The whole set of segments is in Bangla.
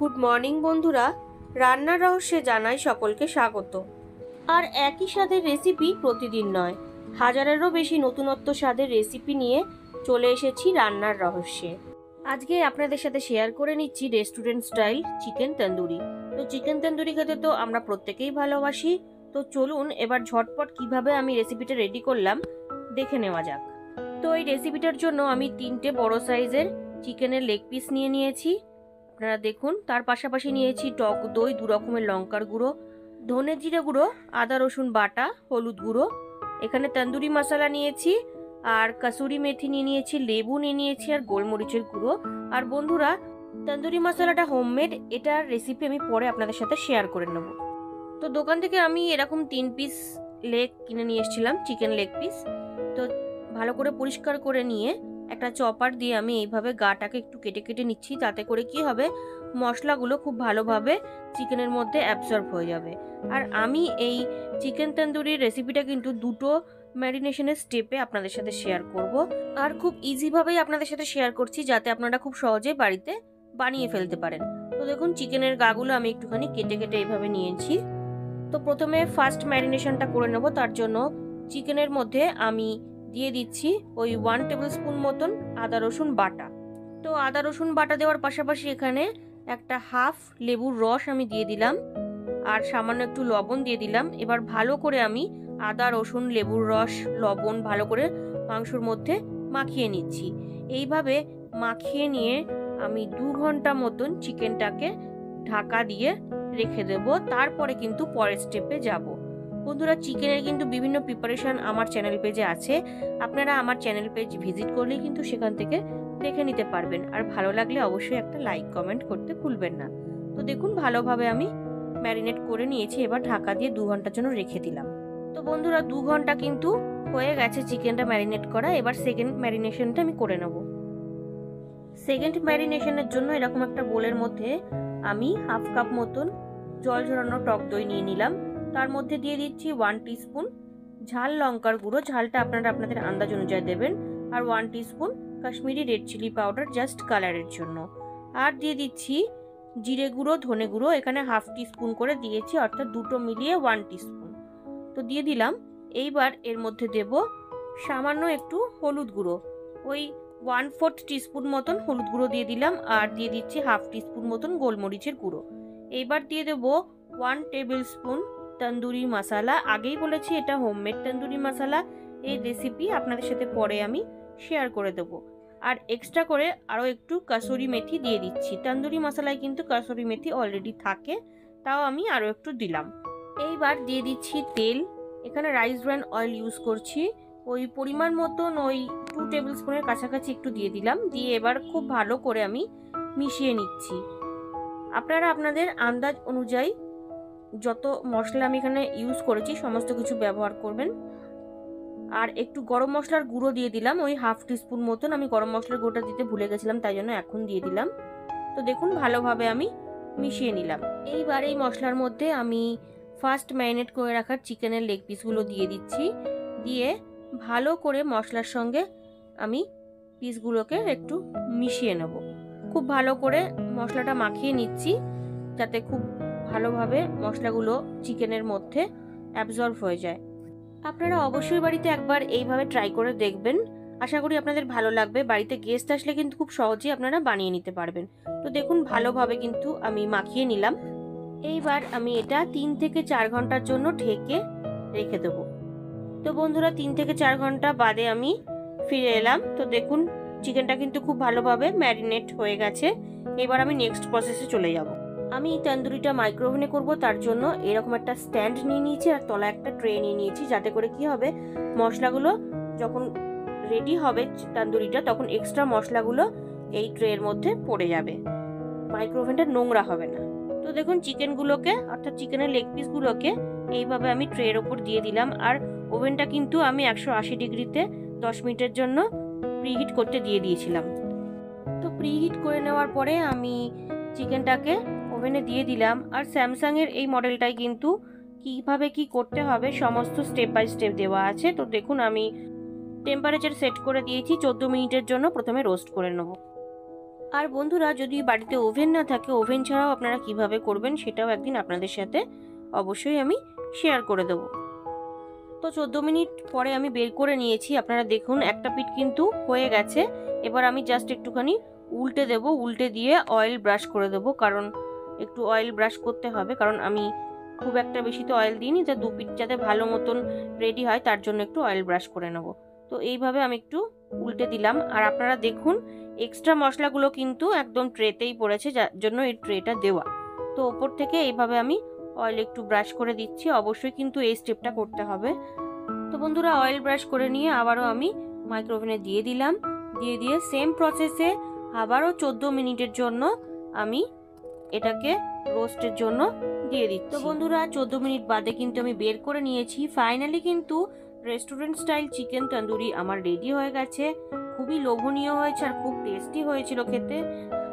গুড মর্নিং বন্ধুরা, রান্নার রহস্যে জানাই সকলকে স্বাগত। আর একই স্বাদের রেসিপি প্রতিদিন নয়, হাজারেরও বেশি নতুনত্ব স্বাদের রেসিপি নিয়ে চলে এসেছি রান্নার রহস্যে। আজকে আপনাদের সাথে শেয়ার করে নিচ্ছি রেস্টুরেন্ট স্টাইল চিকেন তন্দুরি। তো চিকেন তন্দুরি খেতে তো আমরা প্রত্যেকেই ভালোবাসি। তো চলুন এবার ঝটপট কিভাবে আমি রেসিপিটা রেডি করলাম দেখে নেওয়া যাক। তো এই রেসিপিটার জন্য আমি 3টে বড় সাইজের চিকেনের লেগ পিস নিয়ে নিয়েছি। আপনারা দেখুন, তার পাশাপাশি নিয়েছি টক দই, 2 রকমের লঙ্কার গুঁড়ো, ধনে জিরে গুঁড়ো, আদা রসুন বাটা, হলুদ গুঁড়ো, এখানে তন্দুরি মশলা নিয়েছি, আর কাসুরি মেথি নিয়ে নিয়েছি, লেবু নিয়ে নিয়েছি, আর গোলমরিচের গুঁড়ো। আর বন্ধুরা, তন্দুরি মশলাটা হোমমেড, এটার রেসিপি আমি পরে আপনাদের সাথে শেয়ার করে নেব। তো দোকান থেকে আমি এরকম 3 পিস লেগ কিনে নিয়ে এসেছিলাম, চিকেন লেগ পিস। তো ভালো করে পরিষ্কার করে নিয়ে একটা চপার দিয়ে আমি এইভাবে গাটাকে একটু কেটে কেটে নিচ্ছি, তাতে করে কি হবে, মশলাগুলো খুব ভালোভাবে চিকেনের মধ্যে অ্যাবজর্ব হয়ে যাবে। আর আমি এই চিকেন তন্দুরির রেসিপিটা কিন্তু 2টো ম্যারিনেশনের স্টেপে আপনাদের সাথে শেয়ার করব, আর খুব ইজিভাবেই আপনাদের সাথে শেয়ার করছি, যাতে আপনারা খুব সহজে বাড়িতে বানিয়ে ফেলতে পারেন। তো দেখুন, চিকেনের গাগুলো আমি একটুখানি কেটে কেটে এইভাবে নিয়েছি। তো প্রথমে ফার্স্ট ম্যারিনেশনটা করে নেব। তার জন্য চিকেনের মধ্যে আমি দিয়ে দিচ্ছি ওই 1 টেবিল স্পুন মতন আদা রসুন বাটা। তো আদা রসুন বাটা দেওয়ার পাশাপাশি এখানে একটা হাফ লেবুর রস আমি দিয়ে দিলাম, আর সামান্য একটু লবণ দিয়ে দিলাম। এবার ভালো করে আমি আদা রসুন লেবুর রস লবণ ভালো করে মাংসর মধ্যে মাখিয়ে নিচ্ছি। এইভাবে মাখিয়ে নিয়ে আমি 2 ঘন্টা মতন চিকেনটাকে ঢাকা দিয়ে রেখে দেব। তারপরে কিন্তু পরের স্টেপে যাব। বন্ধুরা, চিকেনের কিন্তু বিভিন্ন প্রিপারেশন আমার চ্যানেল পেজে আছে, আপনারা আমার চ্যানেল পেজ ভিজিট করলেই কিন্তু সেখান থেকে দেখে নিতে পারবেন। আর ভালো লাগলে অবশ্যই একটা লাইক কমেন্ট করতে ভুলবেন না। তো দেখুন, ভালোভাবে আমি ম্যারিনেট করে নিয়েছি, এবার ঢাকা দিয়ে 2 ঘন্টার জন্য রেখে দিলাম। তো বন্ধুরা, 2 ঘন্টা কিন্তু হয়ে গেছে চিকেনটা ম্যারিনেট করা। এবার সেকেন্ড ম্যারিনেশনটা আমি করে নেব। সেকেন্ড ম্যারিনেশনের জন্য এরকম একটা বোলের মধ্যে আমি হাফ কাপ মতন জল ঝরানো টক দই নিয়ে নিলাম। তার মধ্যে দিয়ে দিচ্ছি 1 টিস্পুন ঝাল লঙ্কার গুঁড়ো, ঝালটা আপনারা আপনাদের আন্দাজ অনুযায়ী দেবেন, আর 1 teaspoon Kashmiri red chilli powder just কালারের জন্য। আর দিয়ে দিচ্ছি জিরে গুঁড়ো, ধনে গুঁড়ো, এখানে হাফ টিস্পুন করে দিয়েছি, অর্থাৎ 2টো মিলিয়ে 1 টিস্পুন তো দিয়ে দিলাম। এইবার এর মধ্যে দেব সামান্য একটু হলুদ গুঁড়ো, ওই 1/4 টিস্পুন মতন হলুদ গুঁড়ো দিয়ে দিলাম, আর দিয়ে দিচ্ছি হাফ টিস্পুন মতন গোলমরিচের গুঁড়ো। এইবার দিয়ে দেব 1 টেবিল স্পুন তন্দুরি মশলা। আগেই বলেছি এটা হোমমেড তন্দুরি মশলা, এই রেসিপি আপনাদের সাথে পরে আমি শেয়ার করে দেব। আর এক্সট্রা করে আরও একটু কাসুরি মেথি দিয়ে দিচ্ছি। তন্দুরি মশলায় কিন্তু কাসুরি মেথি অলরেডি থাকে, তাও আমি আরও একটু দিলাম। এইবার দিয়ে দিচ্ছি তেল, এখানে রাইস ব্র্যান অয়েল ইউজ করছি, ওই পরিমাণ মতন ওই 2 টেবিল স্পুনের কাছাকাছি একটু দিয়ে দিলাম। দিয়ে এবার খুব ভালো করে আমি মিশিয়ে নিচ্ছি। আপনারা আপনাদের আন্দাজ অনুযায়ী যত মশলা আমি এখানে ইউজ করেছি সমস্ত কিছু ব্যবহার করবেন। আর একটু গরম মশলার গুঁড়ো দিয়ে দিলাম, ওই হাফ টিস্পুন মতন। আমি গরম মশলার গুঁড়োটা দিতে ভুলে গেছিলাম, তাই জন্য এখন দিয়ে দিলাম। তো দেখুন, ভালোভাবে আমি মিশিয়ে নিলাম। এইবার এই মশলার মধ্যে আমি ফার্স্ট ম্যারিনেট করে রাখার চিকেনের লেগ পিসগুলো দিয়ে দিচ্ছি। দিয়ে ভালো করে মশলার সঙ্গে আমি পিসগুলোকে একটু মিশিয়ে নেব। খুব ভালো করে মশলাটা মাখিয়ে নিচ্ছি, যাতে খুব ভালোভাবে মশলাগুলো চিকেনের মধ্যে অ্যাবজর্ব হয়ে যায়। আপনারা অবশ্যই বাড়িতে একবার এইভাবে ট্রাই করে দেখবেন, আশা করি আপনাদের ভালো লাগবে। বাড়িতে গেস্ট আসলে কিন্তু খুব সহজেই আপনারা বানিয়ে নিতে পারবেন। তো দেখুন, ভালোভাবে কিন্তু আমি মাখিয়ে নিলাম। এইবার আমি এটা 3 থেকে 4 ঘন্টার জন্য ঢেকে রেখে দেবো। তো বন্ধুরা, 3 থেকে 4 ঘন্টা বাদে আমি ফিরে এলাম। তো দেখুন, চিকেনটা কিন্তু খুব ভালোভাবে ম্যারিনেট হয়ে গেছে। এবার আমি নেক্সট প্রসেসে চলে যাব। আমি তন্দুরিটা মাইক্রোওভেনে করব, তার জন্য এরকম একটা স্ট্যান্ড নিয়ে নিয়েছি, আর তলা একটা ট্রে নিয়ে নিয়েছি, যাতে করে কি হবে, মশলাগুলো যখন রেডি হবে তন্দুরিটা, তখন এক্সট্রা মশলাগুলো এই ট্রের মধ্যে পড়ে যাবে, মাইক্রোওভেনটা নোংরা হবে না। তো দেখুন, চিকেনগুলোকে অর্থাৎ চিকেনের লেগ পিসগুলোকে এইভাবে আমি ট্রের ওপর দিয়ে দিলাম। আর ওভেনটা কিন্তু আমি 180 ডিগ্রিতে 10 মিনিটের জন্য প্রিহিট করতে দিয়ে দিয়েছিলাম। তো প্রিহিট করে নেওয়ার পরে আমি চিকেনটাকে ওভেনে দিয়ে দিলাম। আর স্যামসাংয়ের এই মডেলটাই কিন্তু কিভাবে কি করতে হবে সমস্ত স্টেপ বাই স্টেপ দেওয়া আছে। তো দেখুন, আমি টেম্পারেচার সেট করে দিয়েছি, 14 মিনিটের জন্য প্রথমে রোস্ট করে নেব। আর বন্ধুরা, যদি বাড়িতে ওভেন না থাকে, ওভেন ছাড়াও আপনারা কিভাবে করবেন সেটাও একদিন আপনাদের সাথে অবশ্যই আমি শেয়ার করে দেবো। তো 14 মিনিট পরে আমি বের করে নিয়েছি। আপনারা দেখুন একটা পিঠ কিন্তু হয়ে গেছে। এবার আমি জাস্ট একটুখানি উল্টে দেব, উল্টে দিয়ে অয়েল ব্রাশ করে দেবো, কারণ একটু অয়েল ব্রাশ করতে হবে, কারণ আমি খুব একটা বেশি তো অয়েল দিইনি, যা দু পিঠ যাতে ভালো মতন রেডি হয় তার জন্য একটু অয়েল ব্রাশ করে নেব। তো এইভাবে আমি একটু উল্টে দিলাম। আর আপনারা দেখুন এক্সট্রা মশলাগুলো কিন্তু একদম ট্রেতেই পড়েছে, যার জন্য এই ট্রেটা দেওয়া। তো ওপর থেকে এইভাবে আমি অয়েল একটু ব্রাশ করে দিচ্ছি। অবশ্যই কিন্তু এই স্টেপটা করতে হবে। তো বন্ধুরা, অয়েল ব্রাশ করে নিয়ে আবারও আমি মাইক্রোওভেনে দিয়ে দিলাম। দিয়ে সেম প্রসেসে আবারও 14 মিনিটের জন্য আমি এটাকে রোস্টের জন্য দিয়ে দিচ্ছি। তো বন্ধুরা, 14 মিনিট বাদে কিন্তু আমি বের করে নিয়েছি। ফাইনালি কিন্তু রেস্টুরেন্ট স্টাইল চিকেন তন্দুরি আমার রেডি হয়ে গেছে। খুবই লোভনীয় হয়েছে আর খুব টেস্টি হয়েছিল খেতে।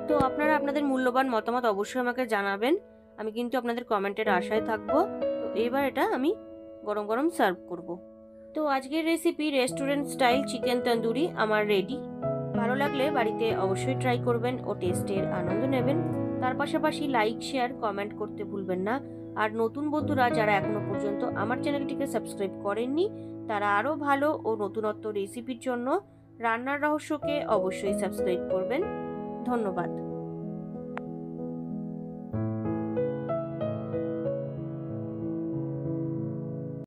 তো আপনারা আপনাদের মূল্যবান মতামত অবশ্যই আমাকে জানাবেন। আমি কিন্তু আপনাদের কমেন্টের আশায় থাকবো। তো এবার এটা আমি গরম গরম সার্ভ করব। তো আজকের recipe restaurant style chicken tandoori আমার রেডি। ভালো লাগলে বাড়িতে অবশ্যই ট্রাই করবেন ও টেস্টের আনন্দ নেবেন। তার পাশাপাশি লাইক, শেয়ার, কমেন্ট করতে ভুলবেন না। আর নতুন বন্ধুরা যারা এখনো পর্যন্ত আমার চ্যানেলটিকে সাবস্ক্রাইব করেননি, তারা আরও ভালো ও নতুনত্ব রেসিপির জন্য রান্নার রহস্যকে অবশ্যই সাবস্ক্রাইব করবেন। ধন্যবাদ।